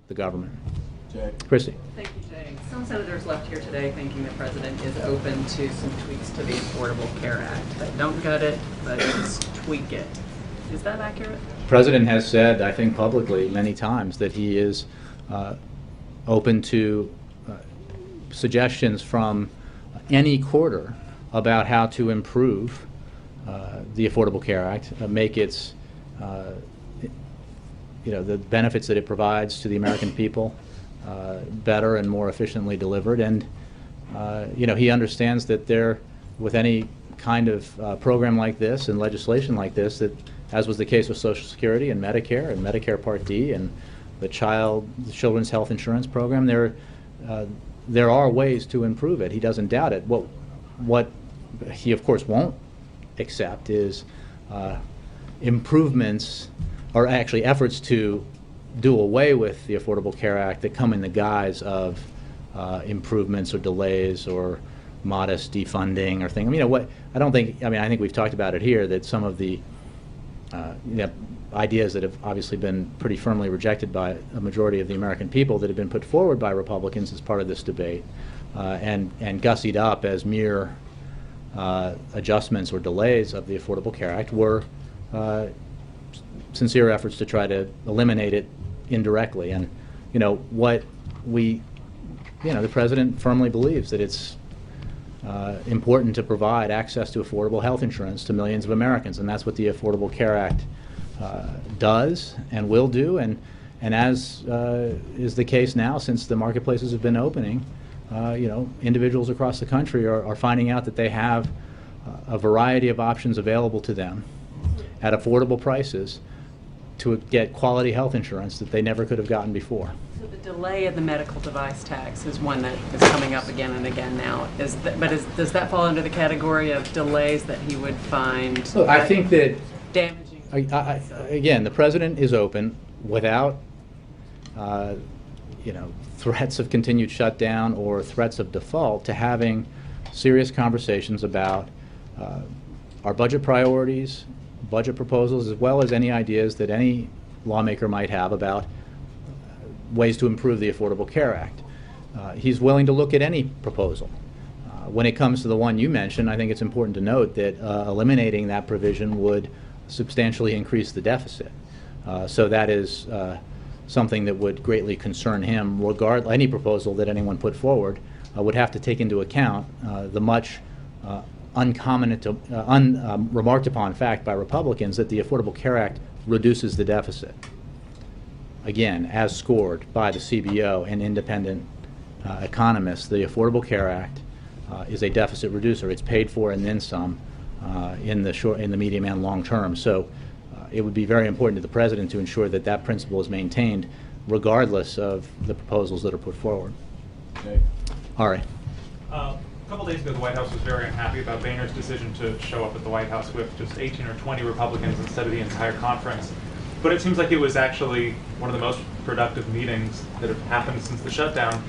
the government. Jay. Christy. Thank you, Jay. Some senators left here today thinking the president is open to some tweaks to the Affordable Care Act. That don't gut it, but just tweak it. Is that accurate? The president has said, I think publicly many times, that he is open to suggestions from any quarter about how to improve the Affordable Care Act, make its, the benefits that it provides to the American people better and more efficiently delivered. And he understands that with any kind of program like this and legislation like this, that as was the case with Social Security and Medicare Part D and the Children's Health Insurance Program, there are ways to improve it. He doesn't doubt it. What he, of course, won't accept is improvements, or actually efforts to do away with the Affordable Care Act that come in the guise of improvements or delays or modest defunding or things. I think we've talked about it here, that some of the ideas that have obviously been pretty firmly rejected by a majority of the American people, that have been put forward by Republicans as part of this debate and gussied up as mere adjustments or delays of the Affordable Care Act, were sincere efforts to try to eliminate it indirectly. And the president firmly believes that it's important to provide access to affordable health insurance to millions of Americans, and that's what the Affordable Care Act does and will do. And as is the case now, since the marketplaces have been opening, individuals across the country are finding out that they have a variety of options available to them at affordable prices to get quality health insurance that they never could have gotten before. So the delay of the medical device tax is one that is coming up again and again now. Does that fall under the category of delays that he would find I think that damaging? Again, the president is open without threats of continued shutdown or threats of default to having serious conversations about our budget priorities, budget proposals, as well as any ideas that any lawmaker might have about ways to improve the Affordable Care Act. He's willing to look at any proposal. When it comes to the one you mentioned, I think it's important to note that eliminating that provision would substantially increase the deficit. So that is something that would greatly concern him. Any proposal that anyone put forward would have to take into account the much unremarked upon fact by Republicans that the Affordable Care Act reduces the deficit. Again, as scored by the CBO and independent economists, the Affordable Care Act is a deficit reducer. It's paid for and then some in the medium and long term. So it would be very important to the president to ensure that that principle is maintained regardless of the proposals that are put forward. Okay. All right. A couple days ago, the White House was very unhappy about Boehner's decision to show up at the White House with just 18 or 20 Republicans instead of the entire conference. But it seems like it was actually one of the most productive meetings that have happened since the shutdown.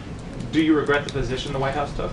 Do you regret the position the White House took?